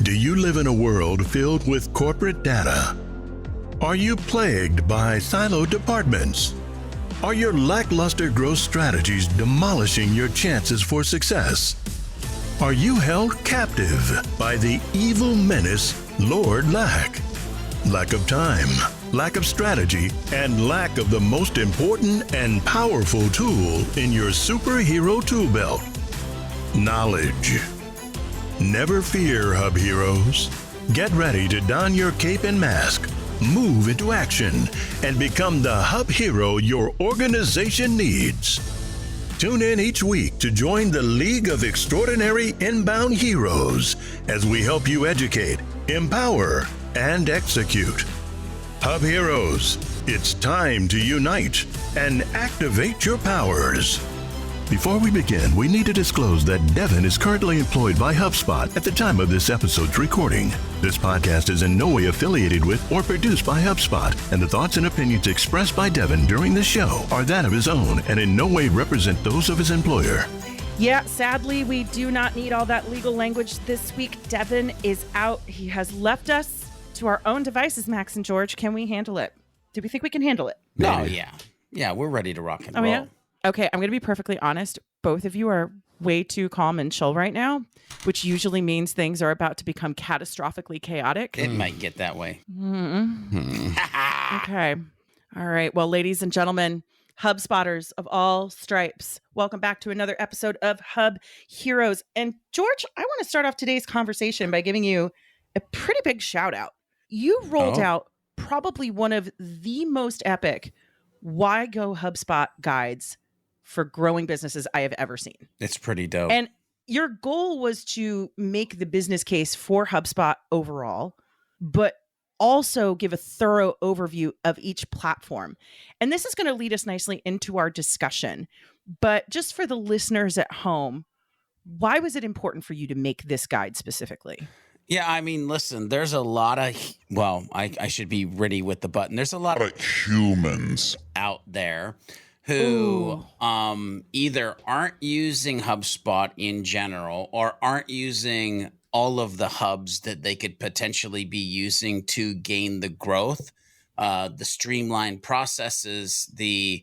Do you live in a world filled with corporate data? Are you plagued by siloed departments? Are your lackluster growth strategies demolishing your chances for success? Are you held captive by the evil menace, Lord Lack? Lack of time, lack of strategy, and lack of the most important and powerful tool in your superhero tool belt, knowledge. Never fear, Hub Heroes. Get ready to don your cape and mask, move into action, and become the Hub Hero your organization needs. Tune in each week to join the League of Extraordinary Inbound Heroes as we help you educate, empower, and execute. Hub Heroes, it's time to unite and activate your powers. Before we begin, we need to disclose that Devin is currently employed by HubSpot at the time of this episode's recording. This podcast is in no way affiliated with or produced by HubSpot, and the thoughts and opinions expressed by Devin during the show are that of his own and in no way represent those of his employer. Yeah, sadly, we do not need all that legal language this week. Devin is out. He has left us to our own devices, Max and George. Can we handle it? Do we think we can handle it? Oh, yeah. Yeah, we're ready to rock and roll. Yeah? Okay, I'm going to be perfectly honest. Both of you are way too calm and chill right now, which usually means things are about to become catastrophically chaotic. It might get that way. Okay. All right. Well, ladies and gentlemen, HubSpotters of all stripes, welcome back to another episode of Hub Heroes. And George, I want to start off today's conversation by giving you a pretty big shout out. You rolled out probably one of the most epic Why Go HubSpot guides for growing businesses I have ever seen. It's pretty dope. And your goal was to make the business case for HubSpot overall, but also give a thorough overview of each platform. And this is going to lead us nicely into our discussion. But just for the listeners at home, why was it important for you to make this guide specifically? Yeah, I mean, listen, there's a lot of, I should be ready with the button. There's a lot of humans out there who either aren't using HubSpot in general or aren't using all of the hubs that they could potentially be using to gain the growth, the streamlined processes, the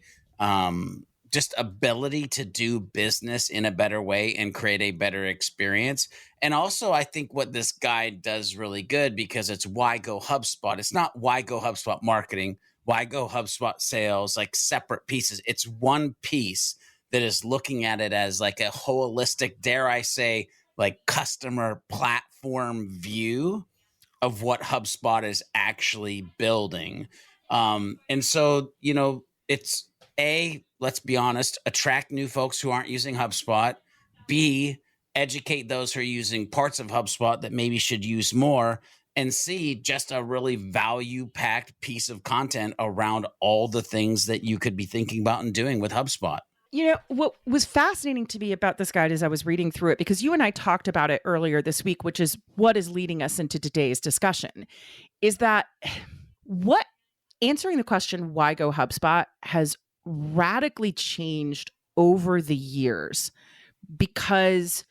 just ability to do business in a better way and create a better experience. And also, I think what this guide does really good, because it's why go HubSpot. It's not why go HubSpot marketing, why go HubSpot sales, like separate pieces. It's one piece that is looking at it as like a holistic, dare I say, like customer platform view of what HubSpot is actually building. And so, it's let's be honest, attract new folks who aren't using HubSpot. B, educate those who are using parts of HubSpot that maybe should use more. And C, just a really value-packed piece of content around all the things that you could be thinking about and doing with HubSpot. You know, what was fascinating to me about this guide as I was reading through it, because you and I talked about it earlier this week, which is what is leading us into today's discussion, is that answering the question, why go HubSpot, has radically changed over the years, because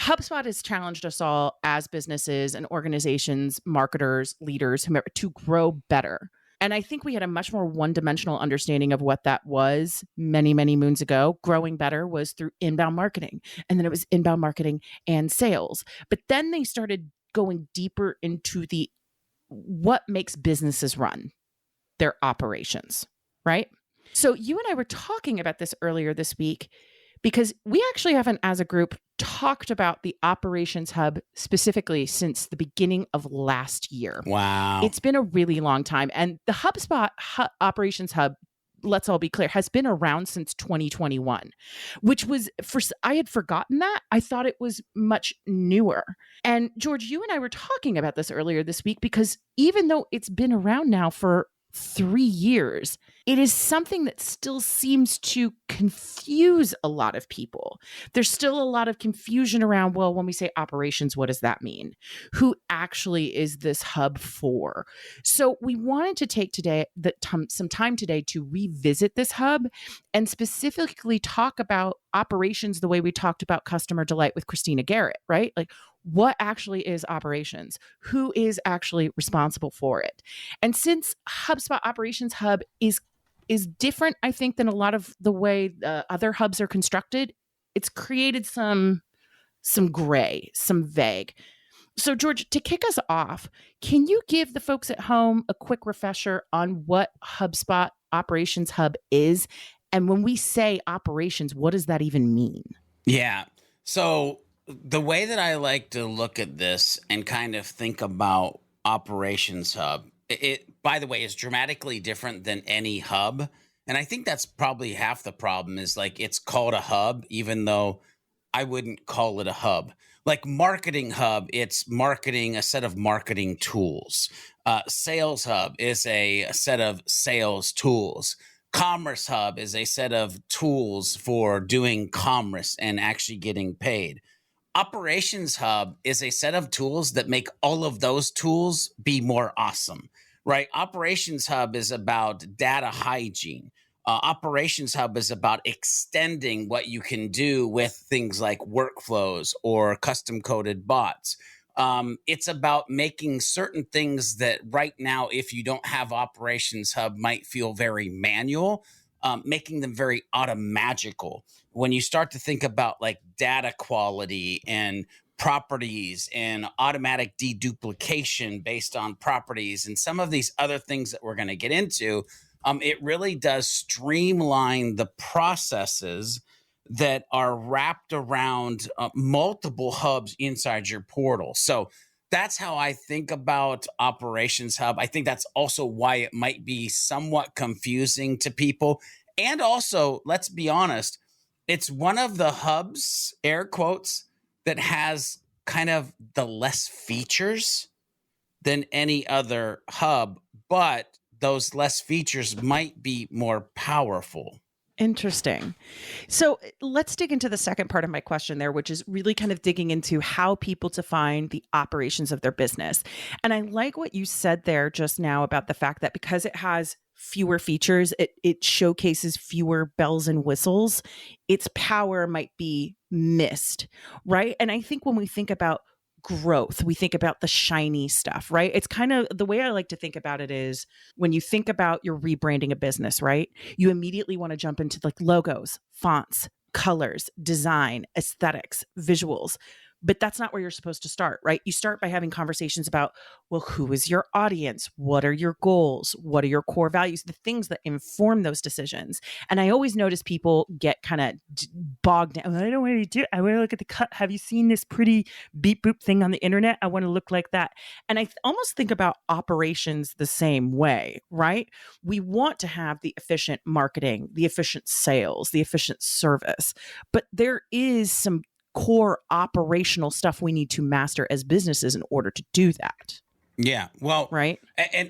HubSpot has challenged us all as businesses and organizations, marketers, leaders, whomever, to grow better. And I think we had a much more one-dimensional understanding of what that was many, many moons ago. Growing better was through inbound marketing. And then it was inbound marketing and sales. But then they started going deeper into what makes businesses run, their operations, right? So you and I were talking about this earlier this week, because we actually haven't, as a group, talked about the Operations Hub specifically since the beginning of last year. Wow. It's been a really long time. And the HubSpot Operations Hub, let's all be clear, has been around since 2021, which was, I had forgotten that. I thought it was much newer. And George, you and I were talking about this earlier this week, because even though it's been around now for 3 years, it is something that still seems to confuse a lot of people. There's still a lot of confusion around, well, when we say operations, what does that mean? Who actually is this hub for? So we wanted to take some time today to revisit this hub and specifically talk about operations the way we talked about customer delight with Christina Garrett, right? Like, what actually is operations? Who is actually responsible for it? And since HubSpot Operations Hub is different, I think, than a lot of the way other hubs are constructed, it's created some gray, some vague. So, George, to kick us off, can you give the folks at home a quick refresher on what HubSpot Operations Hub is? And when we say operations, what does that even mean? Yeah. So the way that I like to look at this and kind of think about Operations Hub, it by the way, is dramatically different than any hub. And I think that's probably half the problem is like it's called a hub, even though I wouldn't call it a hub. Like Marketing Hub, it's marketing, a set of marketing tools. Sales Hub is a set of sales tools. Commerce Hub is a set of tools for doing commerce and actually getting paid. Operations Hub is a set of tools that make all of those tools be more awesome, right? Operations Hub is about data hygiene. Operations Hub is about extending what you can do with things like workflows or custom coded bots. It's about making certain things that right now, if you don't have Operations Hub, might feel very manual, making them very automagical. When you start to think about like data quality and properties and automatic deduplication based on properties and some of these other things that we're going to get into, it really does streamline the processes that are wrapped around multiple hubs inside your portal. So that's how I think about Operations Hub. I think that's also why it might be somewhat confusing to people. And also, let's be honest, it's one of the hubs, air quotes, that has kind of the less features than any other hub, but those less features might be more powerful. Interesting. So let's dig into the second part of my question there, which is really kind of digging into how people define the operations of their business. And I like what you said there just now about the fact that because it has fewer features, it showcases fewer bells and whistles, its power might be missed, right? And I think when we think about growth, we think about the shiny stuff, right? It's kind of the way I like to think about it is when you think about you're rebranding a business, right? You immediately want to jump into like logos, fonts, colors, design, aesthetics, visuals. But that's not where you're supposed to start, right? You start by having conversations about, well, who is your audience? What are your goals? What are your core values? The things that inform those decisions. And I always notice people get kind of bogged down. I don't want to do it. I want to look at the cut. Have you seen this pretty beep boop thing on the internet? I want to look like that. And I almost think about operations the same way, right? We want to have the efficient marketing, the efficient sales, the efficient service, but there is some core operational stuff we need to master as businesses in order to do that. Yeah. Well, right.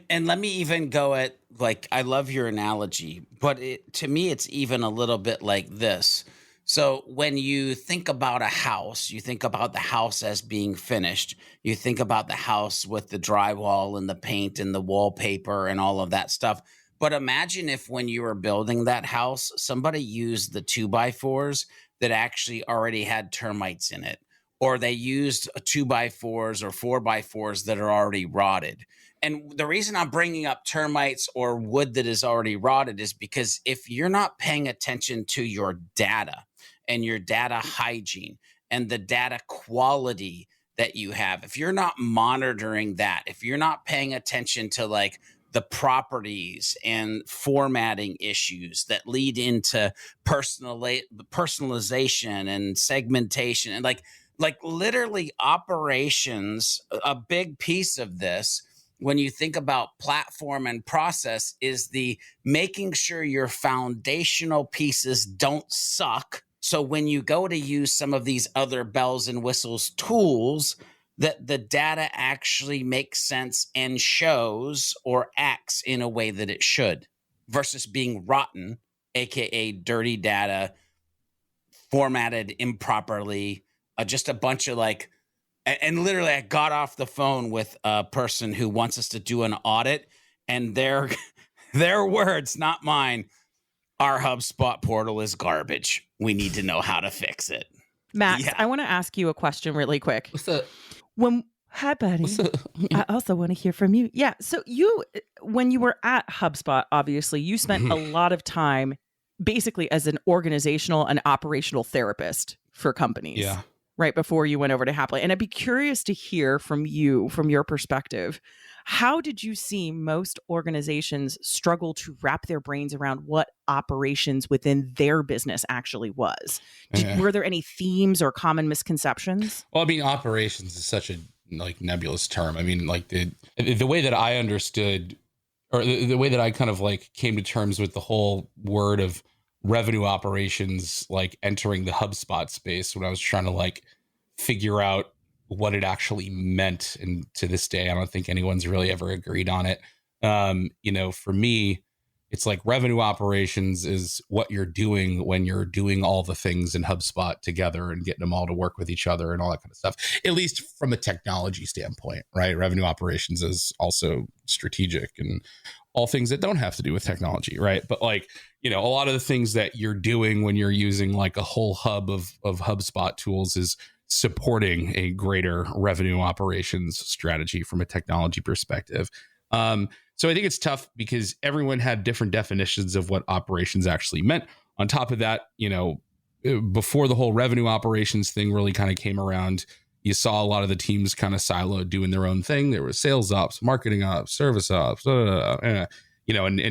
And let me even go at like, I love your analogy, but to me, it's even a little bit like this. So when you think about a house, you think about the house as being finished. You think about the house with the drywall and the paint and the wallpaper and all of that stuff. But imagine if when you were building that house, somebody used the 2x4s that actually already had termites in it, or they used 2x4s or 4x4s that are already rotted. And the reason I'm bringing up termites or wood that is already rotted is because if you're not paying attention to your data and your data hygiene and the data quality that you have, if you're not monitoring that, if you're not paying attention to like the properties and formatting issues that lead into personalization and segmentation and like literally operations, a big piece of this when you think about platform and process is the making sure your foundational pieces don't suck. So when you go to use some of these other bells and whistles tools, that the data actually makes sense and shows or acts in a way that it should versus being rotten, AKA dirty data, formatted improperly, just a bunch of like, and literally I got off the phone with a person who wants us to do an audit and their words, not mine, our HubSpot portal is garbage. We need to know how to fix it. Max, Yeah. I want to ask you a question really quick. What's up? Hi, buddy. What's up? I also want to hear from you. Yeah. So when you were at HubSpot, obviously, you spent a lot of time basically as an organizational and operational therapist for companies. Yeah. Right before you went over to Happily. And I'd be curious to hear from you, from your perspective, how did you see most organizations struggle to wrap their brains around what operations within their business actually was? Were there any themes or common misconceptions? Well, I mean, operations is such a nebulous term. I mean, like the way that I understood, or the way that I kind of came to terms with the whole word of revenue operations, entering the HubSpot space when I was trying to figure out what it actually meant. And to this day, I don't think anyone's really ever agreed on it. For me, it's revenue operations is what you're doing when you're doing all the things in HubSpot together and getting them all to work with each other and all that kind of stuff, at least from a technology standpoint, right? Revenue operations is also strategic and all things that don't have to do with technology, right? But a lot of the things that you're doing when you're using a whole hub of HubSpot tools is supporting a greater revenue operations strategy from a technology perspective. So I think it's tough because everyone had different definitions of what operations actually meant. On top of that, before the whole revenue operations thing really kind of came around, you saw a lot of the teams kind of siloed doing their own thing. There was sales ops, marketing ops, service ops, and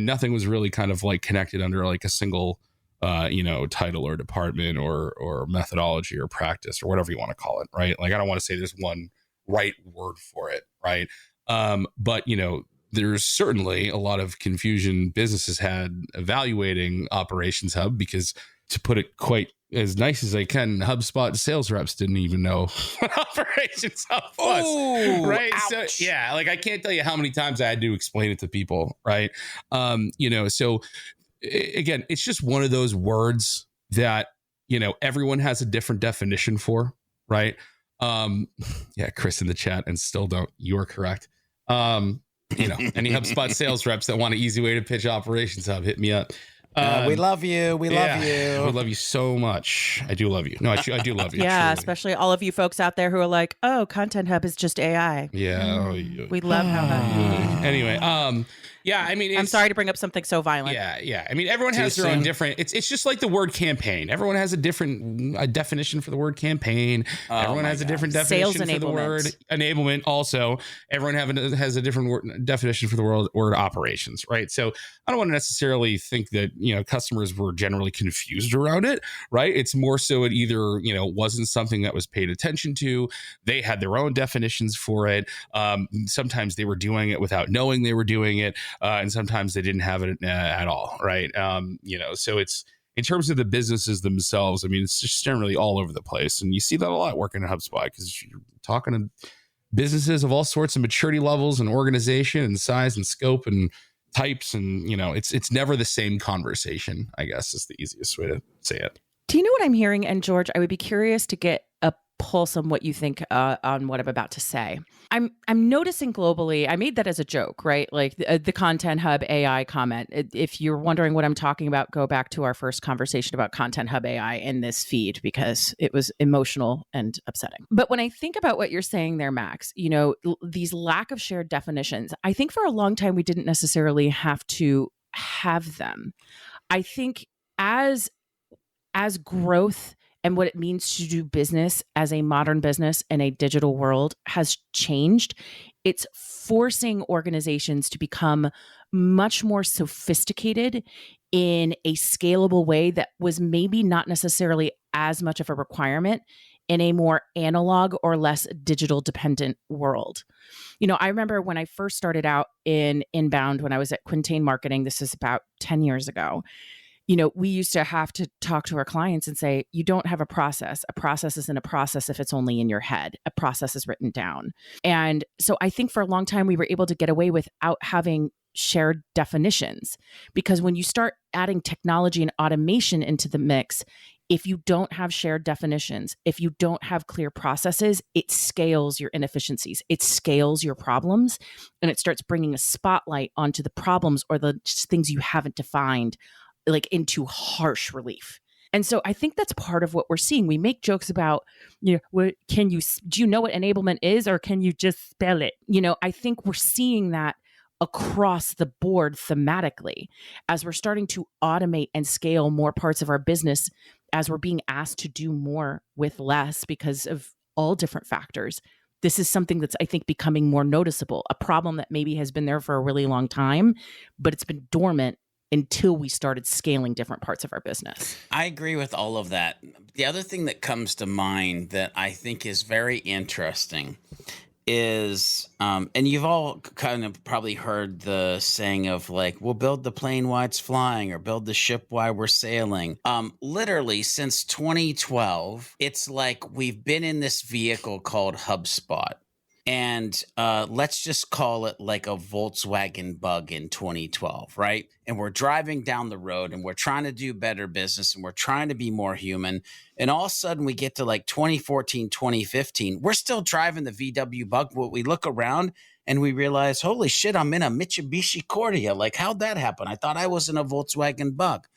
nothing was really kind of connected under a single title or department or methodology or practice or whatever you want to call it, right? I don't want to say there's one right word for it, right? But there's certainly a lot of confusion businesses had evaluating Operations Hub because, to put it quite as nice as I can, HubSpot sales reps didn't even know what Operations Hub was. Ooh, right? ouch. So yeah, I can't tell you how many times I had to explain it to people, right? So again, it's just one of those words that, everyone has a different definition for, right? Yeah, Chris in the chat, and still don't, you're correct. Any HubSpot sales reps that want an easy way to pitch Operations Hub, hit me up. We love you. We love you. We love you so much. I do love you. No, I do love you. Yeah, truly. especially all of you folks out there who are like, oh, Content Hub is just AI. Yeah. We love how that. Anyway, yeah, I mean, I'm sorry to bring up something so violent. Yeah. I mean, everyone has their own different. It's just like the word campaign. Everyone has a different definition for the word campaign. Everyone has a different definition for the word enablement. Also, everyone has a different definition for the word operations, right? So I don't want to necessarily think that customers were generally confused around it, right? It's more so it either wasn't something that was paid attention to. They had their own definitions for it. Sometimes they were doing it without knowing they were doing it. And sometimes they didn't have it at all, right? So it's, in terms of the businesses themselves, I mean, it's just generally all over the place. And you see that a lot working at HubSpot because you're talking to businesses of all sorts of maturity levels and organization and size and scope and types. And, it's never the same conversation, I guess is the easiest way to say it. Do you know what I'm hearing? And George, I would be curious to get a pulse on what you think on what I'm about to say. I'm noticing globally, I made that as a joke, right? Like the Content Hub AI comment. If you're wondering what I'm talking about, go back to our first conversation about Content Hub AI in this feed because it was emotional and upsetting. But when I think about what you're saying there, Max, these lack of shared definitions, I think for a long time we didn't necessarily have to have them. I think as growth and what it means to do business as a modern business in a digital world has changed, it's forcing organizations to become much more sophisticated in a scalable way that was maybe not necessarily as much of a requirement in a more analog or less digital dependent world. I remember when I first started out in inbound, when I was at Quintain Marketing, this is about 10 years ago, we used to have to talk to our clients and say, you don't have a process. A process isn't a process if it's only in your head. A process is written down. And so I think for a long time, we were able to get away without having shared definitions, because when you start adding technology and automation into the mix, if you don't have shared definitions, if you don't have clear processes, it scales your inefficiencies, it scales your problems, and it starts bringing a spotlight onto the problems or the things you haven't defined into harsh relief. And so I think that's part of what we're seeing. We make jokes about, do you know what enablement is, or can you just spell it? I think we're seeing that across the board thematically as we're starting to automate and scale more parts of our business, as we're being asked to do more with less because of all different factors. This is something that's, I think, becoming more noticeable, a problem that maybe has been there for a really long time, but it's been dormant until we started scaling different parts of our business. I agree with all of that. The other thing that comes to mind that I think is very interesting is, and you've all kind of probably heard the saying of like, we'll build the plane while it's flying, or build the ship while we're sailing. Literally since 2012, it's like we've been in this vehicle called HubSpot. And let's just call it like a Volkswagen Bug in 2012, right? And we're driving down the road and we're trying to do better business and we're trying to be more human. And all of a sudden we get to like 2014, 2015. We're still driving the VW Bug, but we look around and we realize, holy shit, I'm in a Mitsubishi Cordia. Like, how'd that happen? I thought I was in a Volkswagen Bug.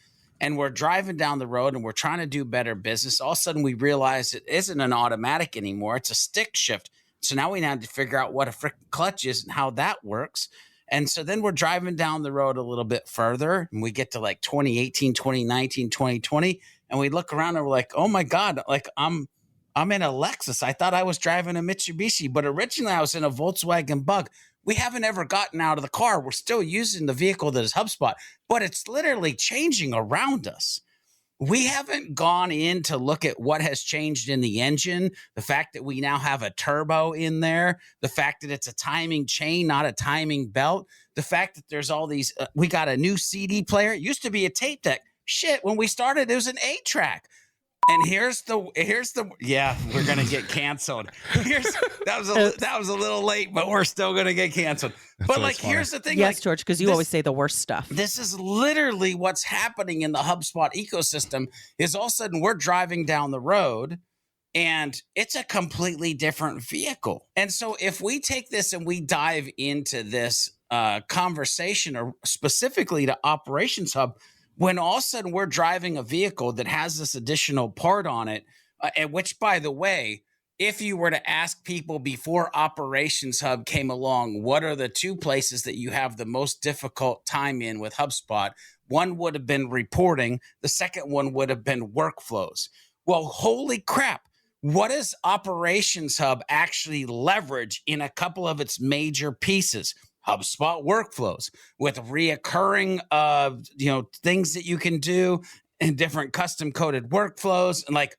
And we're driving down the road and we're trying to do better business. All of a sudden we realize it isn't an automatic anymore. It's a stick shift. So now we need to figure out what a freaking clutch is and how that works. And so then we're driving down the road a little bit further and we get to like 2018, 2019, 2020. And we look around and we're like, oh my God, like I'm in a Lexus. I thought I was driving a Mitsubishi, but originally I was in a Volkswagen Bug. We haven't ever gotten out of the car. We're still using the vehicle that is HubSpot, but it's literally changing around us. We haven't gone in to look at what has changed in the engine, the fact that we now have a turbo in there, the fact that it's a timing chain, not a timing belt, the fact that there's all these, we got a new CD player. It used to be a tape deck. Shit, when we started, it was an 8-track. And here's the yeah, we're gonna get canceled. That was a little late, but we're still gonna get canceled. But like, here's the thing. Yes, like, George, because you always say the worst stuff. This is literally what's happening in the HubSpot ecosystem. Is all of a sudden we're driving down the road, and it's a completely different vehicle. And so if we take this and we dive into this conversation, or specifically to Operations Hub. When all of a sudden we're driving a vehicle that has this additional part on it, and which, by the way, if you were to ask people before Operations Hub came along, what are the two places that you have the most difficult time in with HubSpot? One would have been reporting. The second one would have been workflows. Well, holy crap. What does Operations Hub actually leverage in a couple of its major pieces? HubSpot workflows with reoccurring, things that you can do and different custom coded workflows. And like,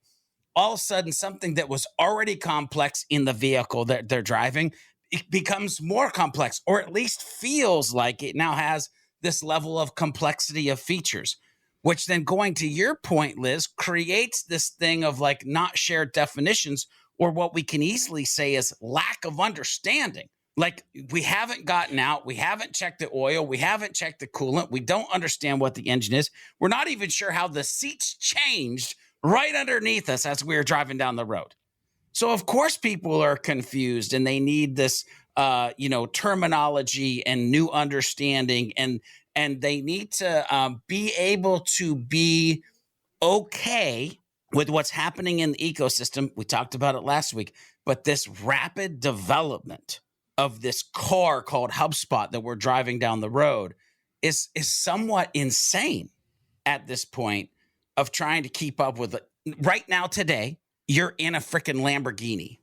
all of a sudden, something that was already complex in the vehicle that they're driving, it becomes more complex, or at least feels like it now has this level of complexity of features, which then, going to your point, Liz, creates this thing of like not shared definitions, or what we can easily say is lack of understanding. Like, we haven't gotten out. We haven't checked the oil. We haven't checked the coolant. We don't understand what the engine is. We're not even sure how the seats changed right underneath us as we were driving down the road. So, of course, people are confused and they need this, terminology and new understanding. And they need to be able to be okay with what's happening in the ecosystem. We talked about it last week, but this rapid development of this car called HubSpot that we're driving down the road is somewhat insane at this point of trying to keep up with it. Right now, today, you're in a freaking Lamborghini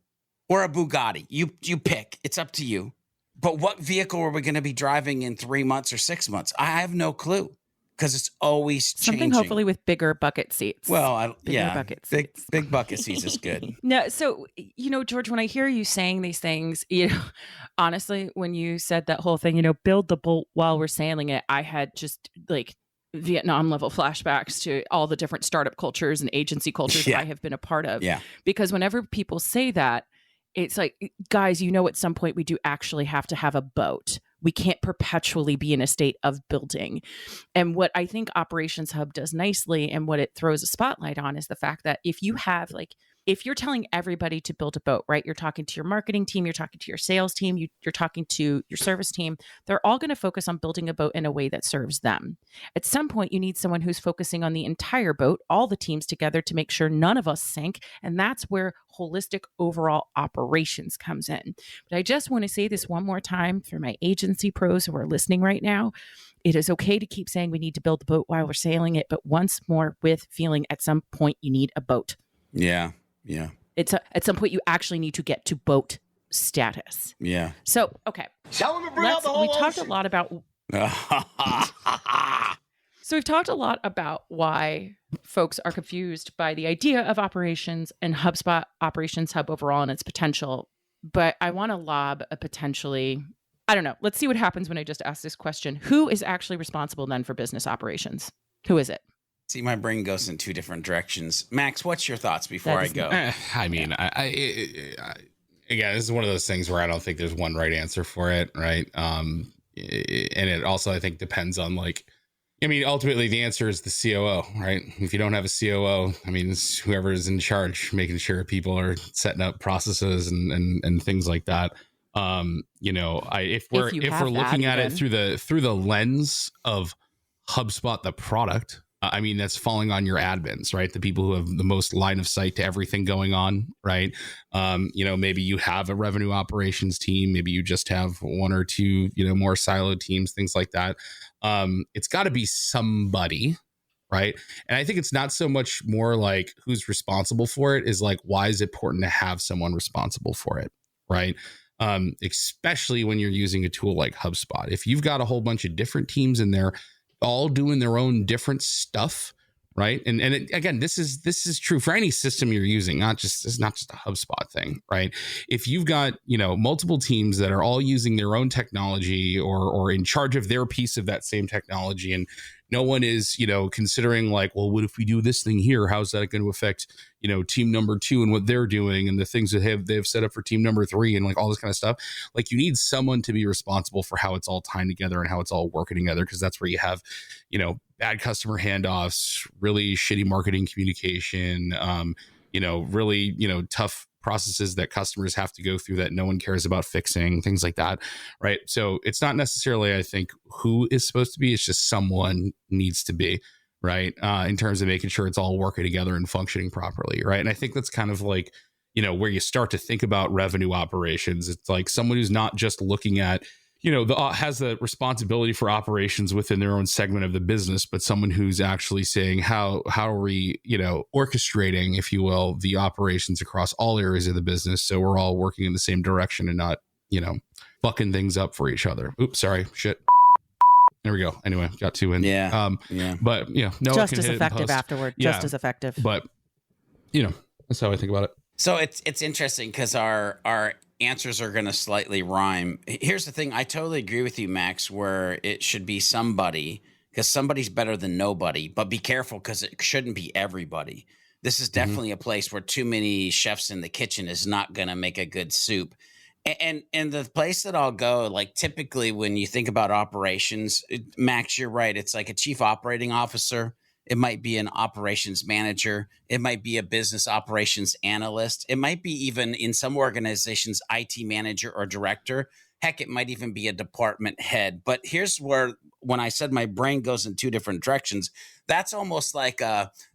or a Bugatti. You pick. It's up to you. But what vehicle are we going to be driving in 3 months or 6 months? I have no clue, because it's always changing. Something hopefully with bigger bucket seats. Well, big bucket seats is good. No, so, George, when I hear you saying these things, honestly, when you said that whole thing, build the boat while we're sailing it, I had just like Vietnam level flashbacks to all the different startup cultures and agency cultures I have been a part of. Yeah. Because whenever people say that, it's like, guys, at some point we do actually have to have a boat. We can't perpetually be in a state of building. And what I think Operations Hub does nicely, and what it throws a spotlight on, is the fact that if you have like if you're telling everybody to build a boat, right? You're talking to your marketing team, you're talking to your sales team, you're talking to your service team. They're all going to focus on building a boat in a way that serves them. At some point, you need someone who's focusing on the entire boat, all the teams together to make sure none of us sink. And that's where holistic overall operations comes in. But I just want to say this one more time for my agency pros who are listening right now. It is okay to keep saying we need to build the boat while we're sailing it, but once more with feeling at some point you need a boat. Yeah. At some point you actually need to get to boat status. Yeah. So, okay. Tell him to bring out the whole we talked ocean. a lot about So we've talked a lot about why folks are confused by the idea of operations and HubSpot Operations Hub overall and its potential. But I want to lob a potentially, I don't know, let's see what happens when I just ask this question. Who is actually responsible then for business operations? Who is it? See, my brain goes in two different directions. Max, what's your thoughts before I go? I mean, again, this is one of those things where I don't think there's one right answer for it, right? And it also, I think, depends on ultimately the answer is the COO, right? If you don't have a COO, I mean, it's whoever is in charge, making sure people are setting up processes and things like that. If we're looking at it through the lens of HubSpot, the product, I mean, that's falling on your admins, right? The people who have the most line of sight to everything going on, right? Maybe you have a revenue operations team. Maybe you just have one or two, more siloed teams, things like that. It's got to be somebody, right? And I think it's not so much more like who's responsible for it is like, why is it important to have someone responsible for it, right? Especially when you're using a tool like HubSpot. If you've got a whole bunch of different teams in there, all doing their own different stuff, right? And again, this is true for any system you're using, it's not just a HubSpot thing, right? If you've got, multiple teams that are all using their own technology or in charge of their piece of that same technology, and no one is, considering like, well, what if we do this thing here? How's that going to affect, team number 2 and what they're doing and the things that they've set up for team number 3 and like all this kind of stuff. Like you need someone to be responsible for how it's all tying together and how it's all working together. Cause that's where you have, bad customer handoffs, really shitty marketing communication, really, tough processes that customers have to go through that no one cares about fixing, things like that, right? So it's not necessarily, I think, who is supposed to be, it's just someone needs to be, right? In terms of making sure it's all working together and functioning properly, right? And I think that's kind of like, where you start to think about revenue operations. It's like someone who's not just looking at, has the responsibility for operations within their own segment of the business, but someone who's actually saying how are we, orchestrating, if you will, the operations across all areas of the business. So we're all working in the same direction and not, fucking things up for each other. Oops, sorry, shit. There we go. Anyway, got 2 in. Yeah. But no, just as effective afterward. Yeah. Just as effective. But that's how I think about it. So it's interesting because our answers are going to slightly rhyme. Here's the thing. I totally agree with you, Max, where it should be somebody because somebody's better than nobody. But be careful because it shouldn't be everybody. This is definitely a place where too many chefs in the kitchen is not going to make a good soup. And the place that I'll go, like typically when you think about operations, Max, you're right. It's like a chief operating officer. It might be an operations manager. It might be a business operations analyst. It might be even in some organizations, IT manager or director. Heck, it might even be a department head. But here's where, when I said my brain goes in two different directions, that's almost like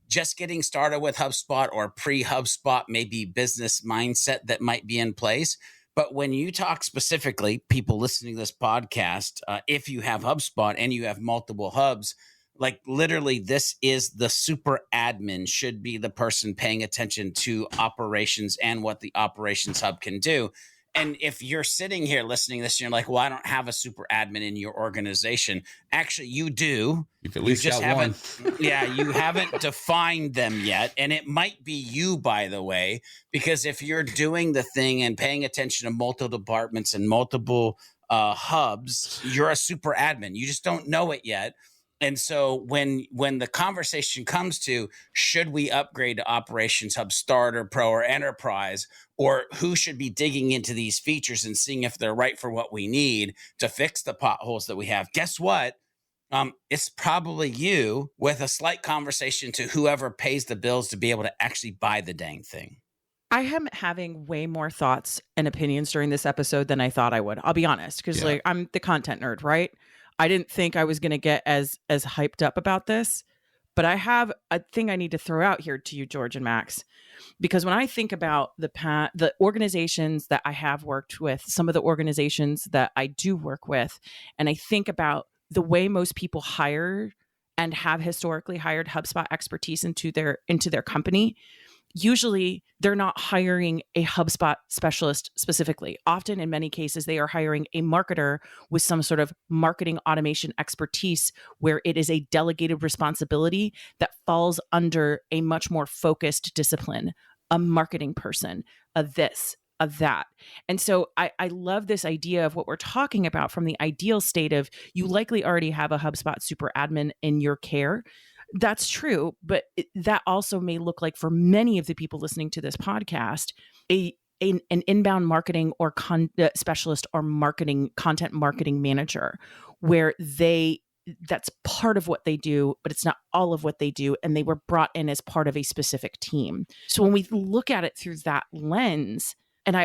just getting started with HubSpot or pre-HubSpot, maybe business mindset that might be in place. But when you talk specifically, people listening to this podcast, if you have HubSpot and you have multiple hubs, like literally this is the super admin should be the person paying attention to operations and what the operations hub can do. And if you're sitting here listening to this and you're like, well, I don't have a super admin in your organization. Actually, you do. You've at least you just got haven't, one. Yeah, you haven't defined them yet. And it might be you, by the way, because if you're doing the thing and paying attention to multiple departments and multiple hubs, you're a super admin. You just don't know it yet. And so when the conversation comes to should we upgrade to Operations Hub Starter, Pro, or Enterprise, or who should be digging into these features and seeing if they're right for what we need to fix the potholes that we have, guess what? It's probably you with a slight conversation to whoever pays the bills to be able to actually buy the dang thing. I am having way more thoughts and opinions during this episode than I thought I would. I'll be honest, because like I'm the content nerd, right? I didn't think I was going to get as hyped up about this, but I have a thing I need to throw out here to you, George and Max, because when I think about the organizations that I have worked with, some of the organizations that I do work with, and I think about the way most people hire and have historically hired HubSpot expertise into their company, usually they're not hiring a HubSpot specialist specifically. Often, in many cases, they are hiring a marketer with some sort of marketing automation expertise where it is a delegated responsibility that falls under a much more focused discipline, a marketing person, a this, a that. And so I love this idea of what we're talking about from the ideal state of you likely already have a HubSpot super admin in your care. That's true, but that also may look like for many of the people listening to this podcast, an inbound marketing or specialist or content marketing manager, where that's part of what they do, but it's not all of what they do, and they were brought in as part of a specific team. So when we look at it through that lens, and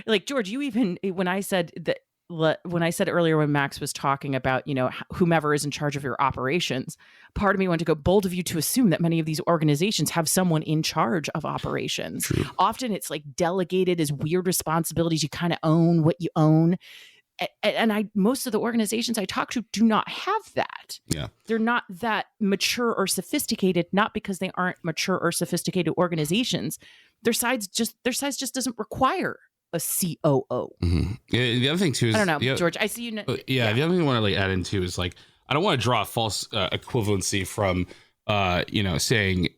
like George, you even when I said earlier when Max was talking about, whomever is in charge of your operations, part of me wanted to go, bold of you to assume that many of these organizations have someone in charge of operations. True. Often it's like delegated as weird responsibilities. You kind of own what you own. And most of the organizations I talk to do not have that. Yeah. They're not that mature or sophisticated, not because they aren't mature or sophisticated organizations. Their size just doesn't require a COO. Mm-hmm. Yeah, the other thing too is, I don't know, George, I see you. The other thing I want to add into is like, I don't want to draw a false equivalency from, saying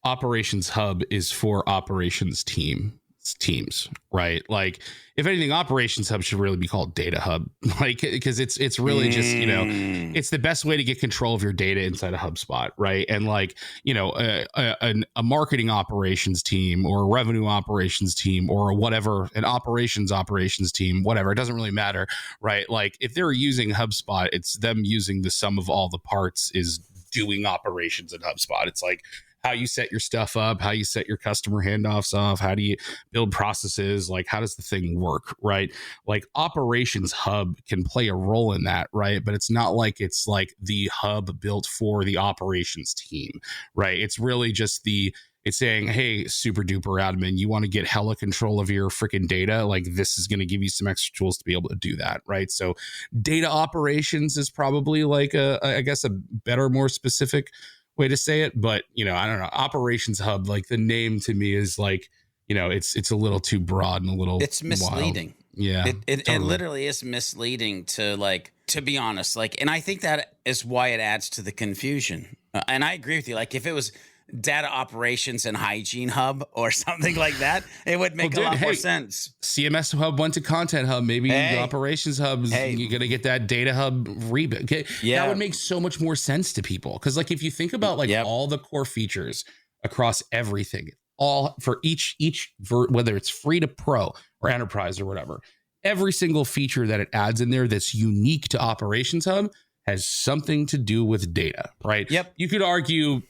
Operations Hub is for operations teams, right? Like, if anything, Operations Hub should really be called Data Hub, like, because it's really just, it's the best way to get control of your data inside of HubSpot, right? And like, a marketing operations team or a revenue operations team or an operations team, whatever, it doesn't really matter, right? Like, if they're using HubSpot, it's them using the sum of all the parts is doing operations in HubSpot. It's like how you set your stuff up, how you set your customer handoffs off, how do you build processes, like how does the thing work, right? Like Operations Hub can play a role in that, right? But it's not like it's like the hub built for the operations team, right? It's really just it's saying, hey, super duper admin, you want to get hella control of your freaking data? Like, this is going to give you some extra tools to be able to do that, right? So data operations is probably like I guess a better, more specific way to say it. But, I don't know. Operations Hub, like the name to me is like, it's a little too broad and a little It's misleading. Wild. Yeah. It literally is misleading to be honest. Like, and I think that is why it adds to the confusion. And I agree with you. Like, if it was Data Operations and Hygiene Hub or something like that, it would make a lot more sense. CMS Hub went to Content Hub. Maybe the Operations Hub, you're going to get that Data Hub rebuild. Okay? Yeah. That would make so much more sense to people. Because like, if you think about all the core features across everything, all for each whether it's free to pro or enterprise or whatever, every single feature that it adds in there that's unique to Operations Hub has something to do with data, right? Yep. You could argue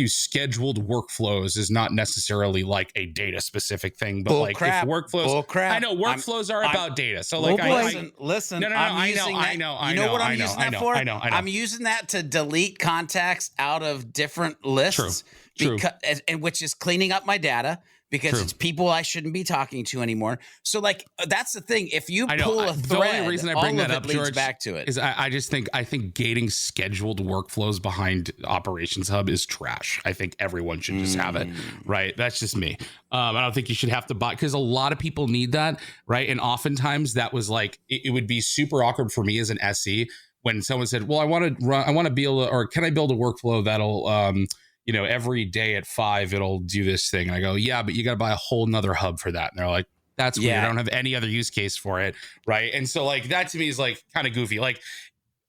scheduled workflows is not necessarily like a data specific thing, but if workflows, I know workflows are about data. So like, listen. No, I know. You know what I'm using that for? I'm using that to delete contacts out of different lists. True. And which is cleaning up my data. Because it's people I shouldn't be talking to anymore. So like, that's the thing. If you pull a thread, the only reason I bring that up, George, back to it is I think gating scheduled workflows behind Operations Hub is trash. I think everyone should just have it, right? That's just me. I don't think you should have to buy, because a lot of people need that, right? And oftentimes that was like, it would be super awkward for me as an SE when someone said, well, I want to be able to, or can I build a workflow that'll, every day at 5, it'll do this thing. And I go, yeah, but you got to buy a whole nother hub for that. And they're like, that's weird. I don't have any other use case for it. Right. And so like, that to me is like kind of goofy. Like,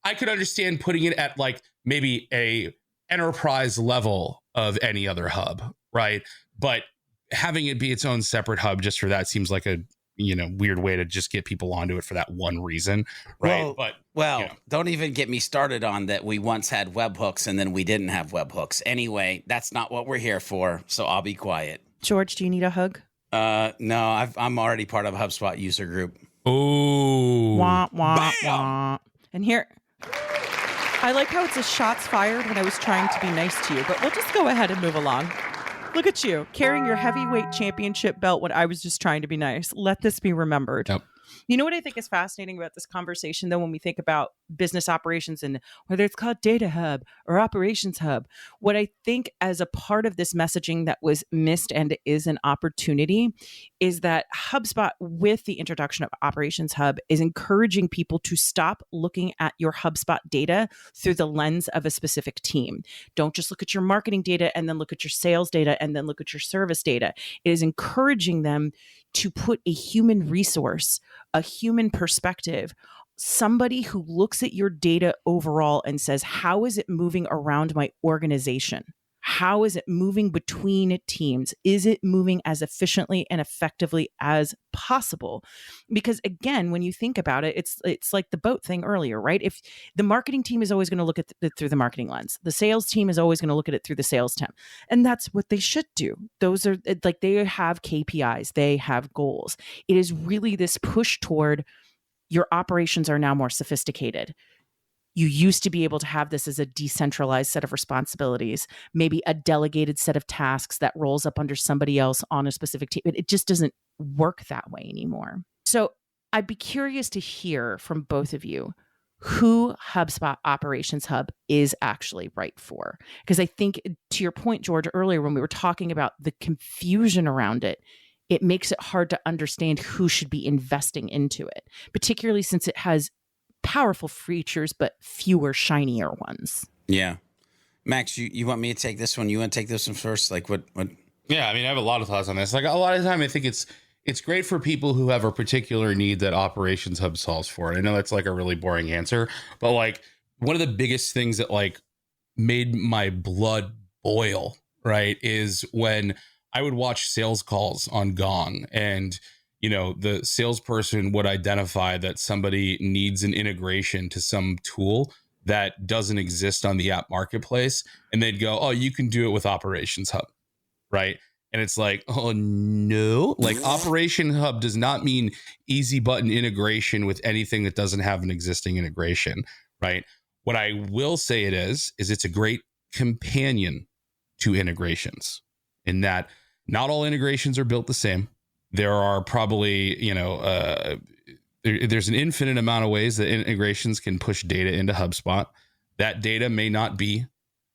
I could understand putting it at like maybe a enterprise level of any other hub. Right. But having it be its own separate hub just for that seems like a, weird way to just get people onto it for that one reason. Right. Don't even get me started on that. We once had webhooks and then we didn't have webhooks. Anyway, that's not what we're here for. So I'll be quiet. George, do you need a hug? No, I'm already part of a HubSpot user group. Oh, wah, wah, wah. And here, I like how it says shots fired when I was trying to be nice to you, but we'll just go ahead and move along. Look at you carrying your heavyweight championship belt when I was just trying to be nice. Let this be remembered. Yep. You know what I think is fascinating about this conversation, though, when we think about business operations and whether it's called Data Hub or Operations Hub, what I think as a part of this messaging that was missed and is an opportunity is that HubSpot, with the introduction of Operations Hub, is encouraging people to stop looking at your HubSpot data through the lens of a specific team. Don't just look at your marketing data and then look at your sales data and then look at your service data. It is encouraging them to put a human resource, a human perspective, somebody who looks at your data overall and says, how is it moving around my organization? How is it moving between teams? Is it moving as efficiently and effectively as possible? Because again, when you think about it, it's like the boat thing earlier, right? If the marketing team is always going to look at it through the marketing lens, the sales team is always going to look at it through the sales team. And that's what they should do. Those are like, they have KPIs, they have goals. It is really this push toward your operations are now more sophisticated. You used to be able to have this as a decentralized set of responsibilities, maybe a delegated set of tasks that rolls up under somebody else on a specific team. It just doesn't work that way anymore. So I'd be curious to hear from both of you who HubSpot Operations Hub is actually right for. Because I think, to your point, George, earlier when we were talking about the confusion around it, it makes it hard to understand who should be investing into it, particularly since it has powerful features, but fewer shinier ones. Yeah. Max, you want me to take this one? You want to take this one first? Like what? Yeah, I mean, I have a lot of thoughts on this. Like a lot of the time, I think it's great for people who have a particular need that Operations Hub solves for. And I know that's like a really boring answer, but like one of the biggest things that like made my blood boil, right, is when I would watch sales calls on Gong, and you know, the salesperson would identify that somebody needs an integration to some tool that doesn't exist on the app marketplace. And they'd go, oh, you can do it with Operations Hub. Right. And it's like, oh, no, like Operation Hub does not mean easy button integration with anything that doesn't have an existing integration. Right. What I will say it is it's a great companion to integrations, in that not all integrations are built the same. There are probably, there's an infinite amount of ways that integrations can push data into HubSpot. That data may not be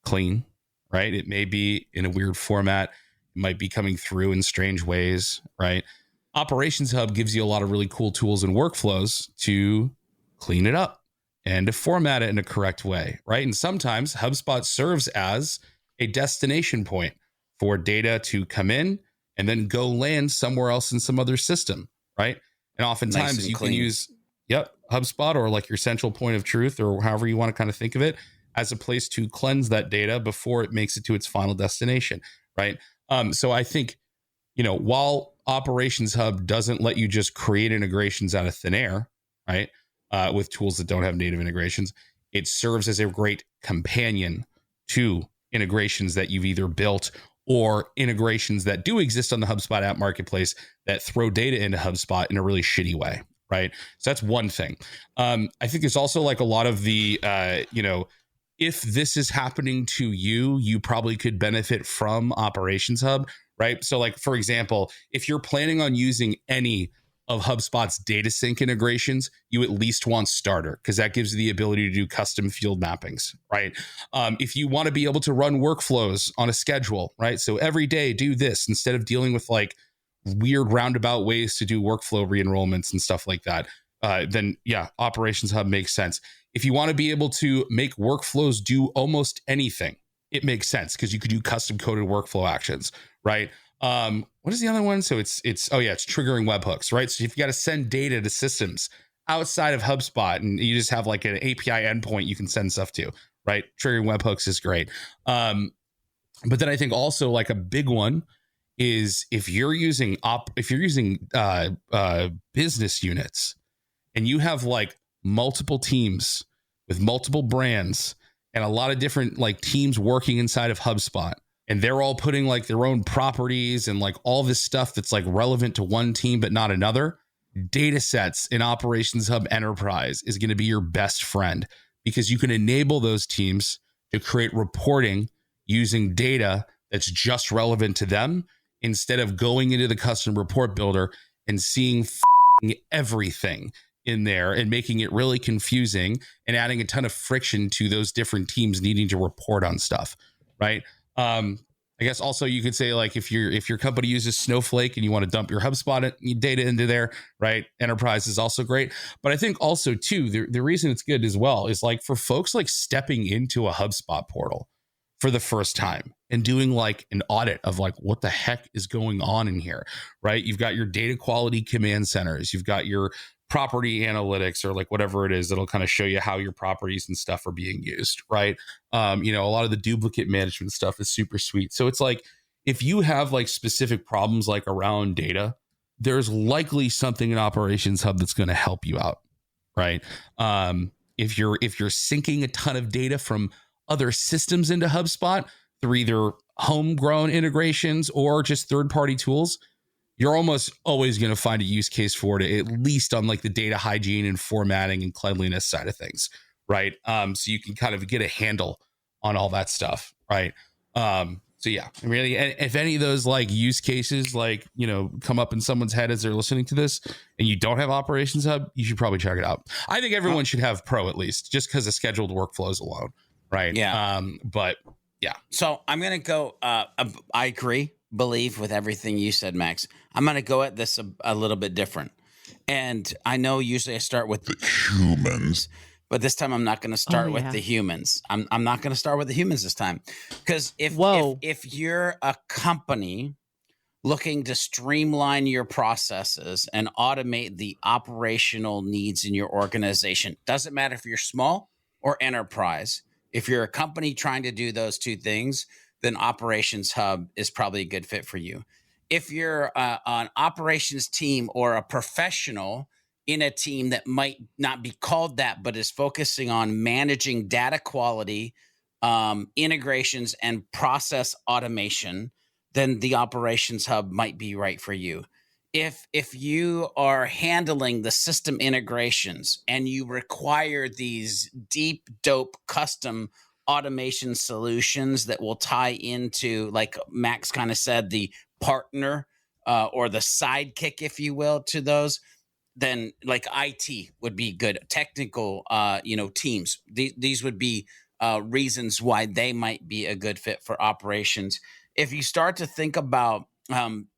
clean, right? It may be in a weird format. It might be coming through in strange ways, right? Operations Hub gives you a lot of really cool tools and workflows to clean it up and to format it in a correct way, right? And sometimes HubSpot serves as a destination point for data to come in and then go land somewhere else in some other system, right? And oftentimes nice and clean. Can use, HubSpot or like your central point of truth, or however you want to kind of think of it, as a place to cleanse that data before it makes it to its final destination, right? So I think, while Operations Hub doesn't let you just create integrations out of thin air, right, with tools that don't have native integrations, it serves as a great companion to integrations that you've either built or integrations that do exist on the HubSpot app marketplace that throw data into HubSpot in a really shitty way, right? So that's one thing. I think there's also like a lot of the, if this is happening to you, you probably could benefit from Operations Hub, right? So like, for example, if you're planning on using any of HubSpot's data sync integrations, you at least want Starter, because that gives you the ability to do custom field mappings, right? If you want to be able to run workflows on a schedule, right? So every day do this instead of dealing with like weird roundabout ways to do workflow re-enrollments and stuff like that, then yeah, Operations Hub makes sense. If you want to be able to make workflows do almost anything, it makes sense because you could do custom coded workflow actions, right? What is the other one? So it's triggering webhooks, right? So if you got to send data to systems outside of HubSpot and you just have like an API endpoint you can send stuff to, right? Triggering webhooks is great. But then I think also like a big one is if you're using business units and you have like multiple teams with multiple brands and a lot of different like teams working inside of HubSpot, and they're all putting like their own properties and like all this stuff that's like relevant to one team but not another, data sets in Operations Hub Enterprise is going to be your best friend, because you can enable those teams to create reporting using data that's just relevant to them, instead of going into the custom report builder and seeing everything in there and making it really confusing and adding a ton of friction to those different teams needing to report on stuff, right? I guess also you could say, like, if your company uses Snowflake and you want to dump your HubSpot data into there, right? Enterprise is also great. But I think also too, the reason it's good as well is like for folks like stepping into a HubSpot portal for the first time and doing like an audit of like what the heck is going on in here, right? You've got your data quality command centers, you've got your property analytics, or like whatever it is that'll kind of show you how your properties and stuff are being used, right? A lot of the duplicate management stuff is super sweet. So it's like, if you have like specific problems like around data, there's likely something in Operations Hub that's going to help you out, right? If you're syncing a ton of data from other systems into HubSpot through either homegrown integrations or just third-party tools, you're almost always going to find a use case for it, at least on like the data hygiene and formatting and cleanliness side of things, right? So you can kind of get a handle on all that stuff, right? So yeah, really, if any of those like use cases like, come up in someone's head as they're listening to this and you don't have Operations Hub, you should probably check it out. I think everyone should have Pro at least, just because of scheduled workflows alone, right? Yeah. But yeah. So I'm going to go, I believe with everything you said, Max. I'm going to go at this a little bit different. And I know usually I start with the humans, but this time I'm not going to start with the humans. I'm not going to start with the humans this time. Because if you're a company looking to streamline your processes and automate the operational needs in your organization, doesn't matter if you're small or enterprise. If you're a company trying to do those two things, then Operations Hub is probably a good fit for you. If you're an operations team or a professional in a team that might not be called that, but is focusing on managing data quality, integrations, and process automation, then the Operations Hub might be right for you. If you are handling the system integrations and you require these deep, dope, custom automation solutions that will tie into, like Max kind of said, the partner or the sidekick, if you will, to those, then like IT would be good. Technical, teams. These would be reasons why they might be a good fit for operations. If you start to think about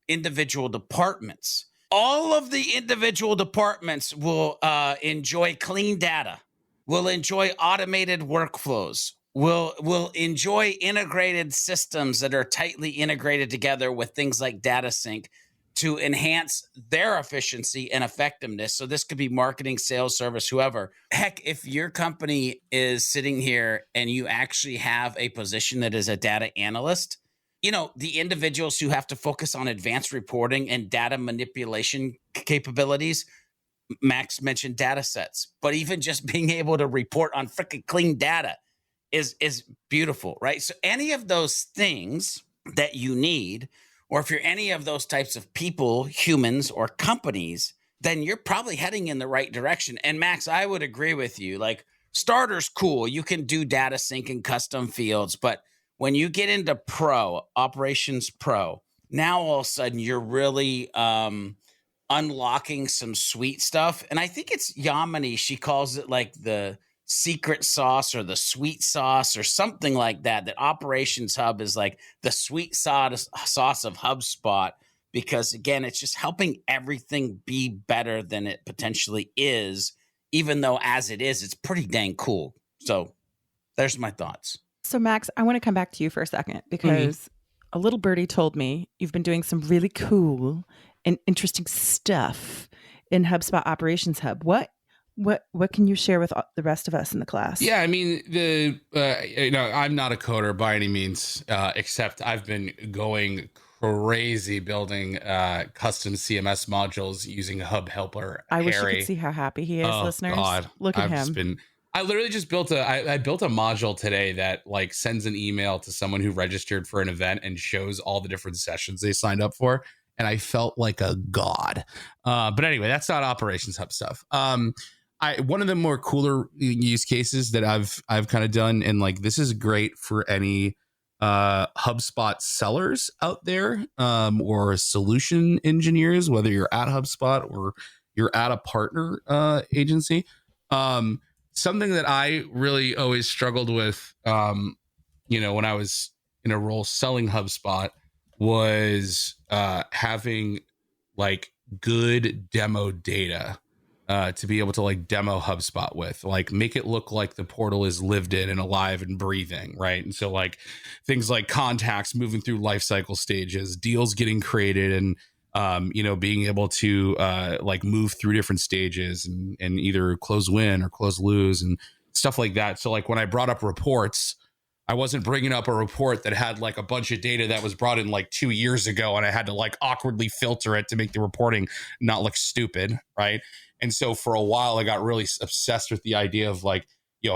individual departments, all of the individual departments will enjoy clean data, will enjoy automated workflows, will enjoy integrated systems that are tightly integrated together with things like data sync to enhance their efficiency and effectiveness. So this could be marketing, sales, service, whoever. Heck, if your company is sitting here and you actually have a position that is a data analyst, the individuals who have to focus on advanced reporting and data manipulation capabilities, Max mentioned data sets, but even just being able to report on freaking clean data is beautiful, right? So any of those things that you need, or if you're any of those types of people, humans or companies, then you're probably heading in the right direction. And Max, I would agree with you. Like, starter's cool. You can do data sync and custom fields, but when you get into Pro, Operations Pro, now all of a sudden you're really unlocking some sweet stuff. And I think it's Yamini, she calls it like the secret sauce or the sweet sauce or something like that, that Operations Hub is like the sweet sauce of HubSpot, because again, it's just helping everything be better than it potentially is, even though as it is, it's pretty dang cool. So there's my thoughts. So Max, I want to come back to you for a second, because a little birdie told me you've been doing some really cool and interesting stuff in HubSpot Operations Hub. What can you share with the rest of us in the class? Yeah, I mean, I'm not a coder by any means, except I've been going crazy building custom CMS modules using Hub Helper. I wish you could see how happy he is, listeners. God. Look at him. Just been I literally just built I built a module today that like sends an email to someone who registered for an event and shows all the different sessions they signed up for. And I felt like a god. But anyway, that's not Operations Hub stuff. One of the more cooler use cases that I've kind of done, and like this is great for any HubSpot sellers out there, or solution engineers, whether you're at HubSpot or you're at a partner agency. Something that I really always struggled with, when I was in a role selling HubSpot, was having like good demo data to be able to like demo HubSpot with, like make it look like the portal is lived in and alive and breathing, right? And so like things like contacts moving through life cycle stages, deals getting created, and being able to like move through different stages and either close win or close lose and stuff like that. So like when I brought up reports, I wasn't bringing up a report that had like a bunch of data that was brought in like 2 years ago, and I had to like awkwardly filter it to make the reporting not look stupid, right? And so for a while, I got really obsessed with the idea of like,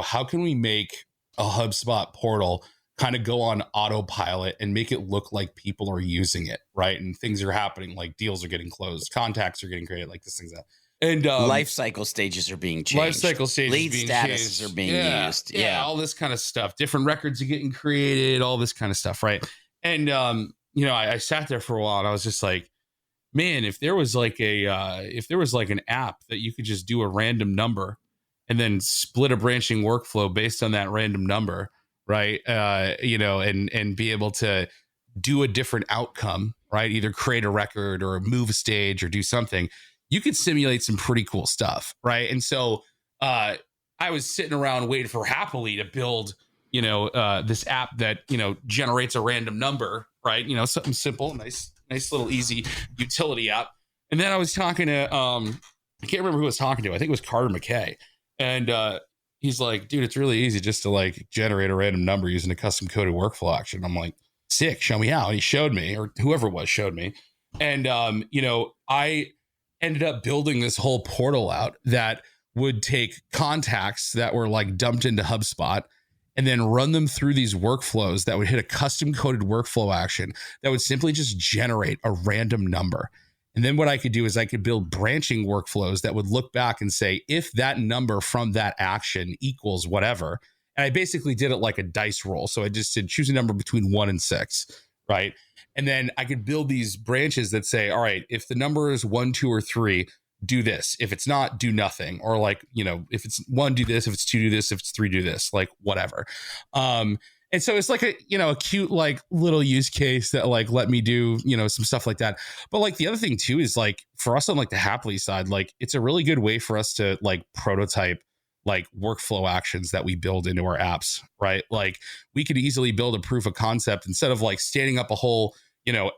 how can we make a HubSpot portal kind of go on autopilot and make it look like people are using it, right? And things are happening, like deals are getting closed, contacts are getting created, like this thing's that. And life cycle stages are being changed. Life cycle stages, lead statuses are being used. Yeah, all this kind of stuff. Different records are getting created, all this kind of stuff, right? And I sat there for a while and I was just like, man, if there was like an app that you could just do a random number and then split a branching workflow based on that random number, right? And be able to do a different outcome, right? Either create a record or move a stage or do something. You could simulate some pretty cool stuff, right? And so I was sitting around waiting for Happily to build, this app that, generates a random number, right? Something simple, nice little easy utility app. And then I was talking to, I can't remember who I was talking to. I think it was Carter McKay. And he's like, dude, it's really easy just to like generate a random number using a custom coded workflow action. I'm like, sick, show me how. And he showed me, or whoever it was showed me. And, I ended up building this whole portal out that would take contacts that were like dumped into HubSpot and then run them through these workflows that would hit a custom coded workflow action that would simply just generate a random number. And then what I could do is I could build branching workflows that would look back and say, if that number from that action equals whatever. And I basically did it like a dice roll. So I just said, choose a number between 1 and 6, right? And then I could build these branches that say, all right, if the number is 1, 2, or 3, do this. If it's not, do nothing. Or like, if it's 1, do this. If it's 2, do this. If it's 3, do this. Like whatever. And so it's like a cute, like little use case that like let me do, some stuff like that. But like the other thing too is like for us on like the Happily side, like it's a really good way for us to like prototype like workflow actions that we build into our apps, right? Like we could easily build a proof of concept instead of like standing up a whole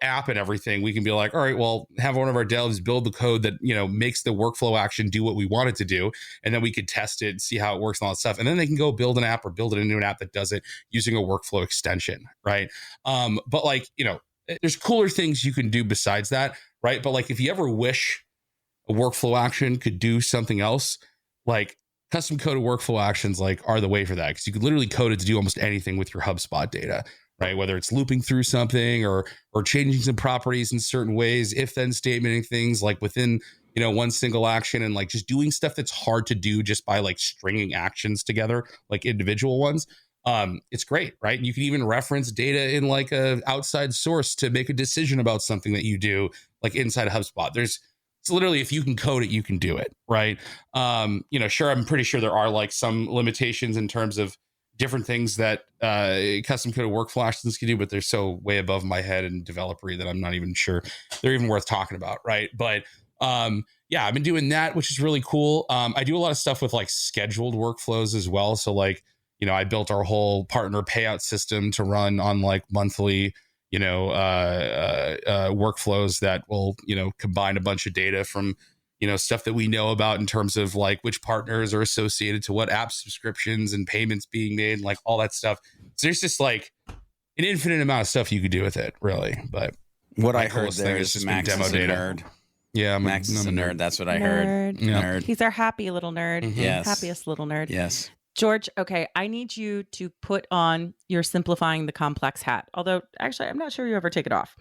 app and everything. We can be like, all right, well, have one of our devs build the code that, makes the workflow action do what we want it to do. And then we could test it and see how it works and all that stuff. And then they can go build an app or build it into an app that does it using a workflow extension. Right. But like, there's cooler things you can do besides that. Right. But like, if you ever wish a workflow action could do something else, like custom coded workflow actions like are the way for that. Cause you could literally code it to do almost anything with your HubSpot data. Right, whether it's looping through something or changing some properties in certain ways, if then statementing things like within one single action, and like just doing stuff that's hard to do just by like stringing actions together, like individual ones. It's great, right? And you can even reference data in like a outside source to make a decision about something that you do, like inside of HubSpot. It's literally, if you can code it, you can do it, right? Sure, I'm pretty sure there are like some limitations in terms of different things that custom coded workflow actions can do, but they're so way above my head and developery that I'm not even sure they're even worth talking about, right? But I've been doing that, which is really cool. I do a lot of stuff with like scheduled workflows as well. So like, I built our whole partner payout system to run on like monthly, workflows that will, combine a bunch of data from stuff that we know about in terms of like which partners are associated to what app subscriptions and payments being made, like all that stuff. So there's just like an infinite amount of stuff you could do with it, really. But what I heard there is Max is a nerd. Yeah, Max is a nerd. That's what I heard. Yeah. Nerd. He's our happy little nerd. Yes. Happiest little nerd. Yes. George, okay, I need you to put on your simplifying the complex hat. Although, actually, I'm not sure you ever take it off.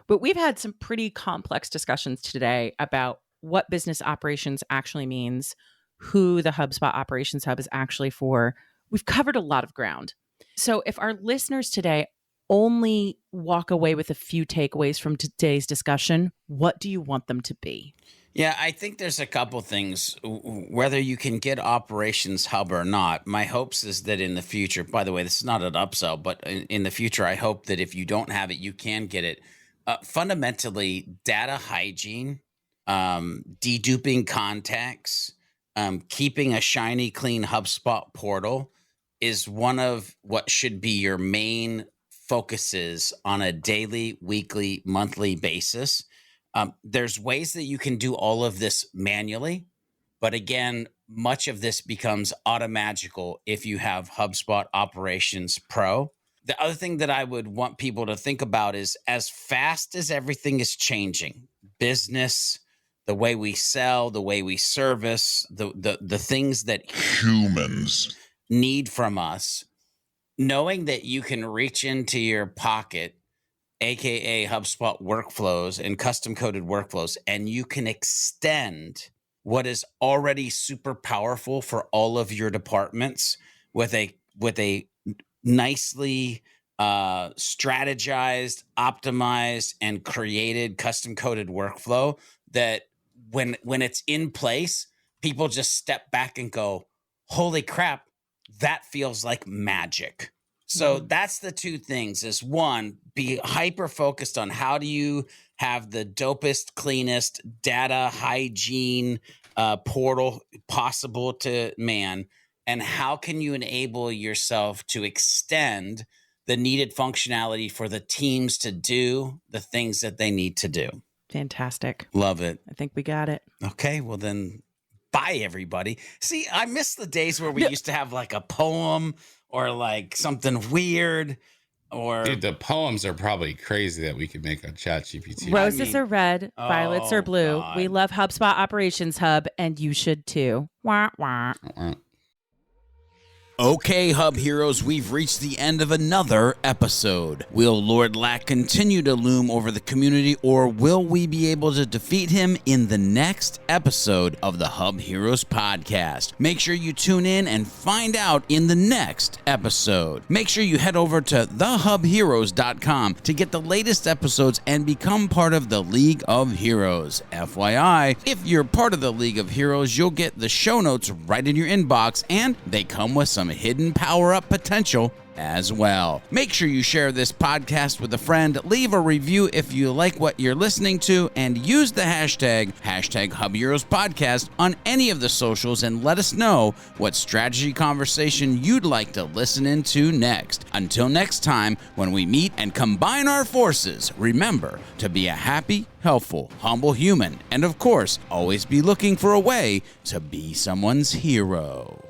But we've had some pretty complex discussions today about what business operations actually means, who the HubSpot Operations Hub is actually for. We've covered a lot of ground. So if our listeners today only walk away with a few takeaways from today's discussion, what do you want them to be? Yeah, I think there's a couple things, whether you can get Operations Hub or not. My hopes is that in the future, by the way, this is not an upsell, but in the future, I hope that if you don't have it, you can get it. Fundamentally, data hygiene, deduping contacts, keeping a shiny, clean HubSpot portal is one of what should be your main focuses on a daily, weekly, monthly basis. There's ways that you can do all of this manually, but again, much of this becomes automagical if you have HubSpot Operations Pro. The other thing that I would want people to think about is as fast as everything is changing, business, the way we sell, the way we service, the things that humans need from us, knowing that you can reach into your pocket, AKA HubSpot workflows and custom coded workflows, and you can extend what is already super powerful for all of your departments with a nicely strategized, optimized, and created custom coded workflow that when it's in place, people just step back and go, holy crap, that feels like magic. So that's the two things is one, be hyper focused on how do you have the dopest, cleanest data hygiene portal possible to man, and how can you enable yourself to extend the needed functionality for the teams to do the things that they need to do. Fantastic. Love it. I think we got it. Okay, well then, bye everybody. See, I miss the days where we used to have like a poem or like something weird, or dude, the poems are probably crazy that we could make on ChatGPT. Roses are red, violets are blue. God. We love HubSpot Operations Hub, and you should too. Wah, wah. Okay, Hub Heroes, we've reached the end of another episode. Will Lord Lack continue to loom over the community, or will we be able to defeat him in the next episode of the Hub Heroes Podcast? Make sure you tune in and find out in the next episode. Make sure you head over to thehubheroes.com to get the latest episodes and become part of the League of Heroes. FYI, if you're part of the League of Heroes, you'll get the show notes right in your inbox, and they come with some hidden power-up potential as well. Make sure you share this podcast with a friend, leave a review if you like what you're listening to, and use the hashtag HubHeroes Podcast on any of the socials and let us know what strategy conversation you'd like to listen into next. Until next time, when we meet and combine our forces, remember to be a happy, helpful, humble human, and of course, always be looking for a way to be someone's hero.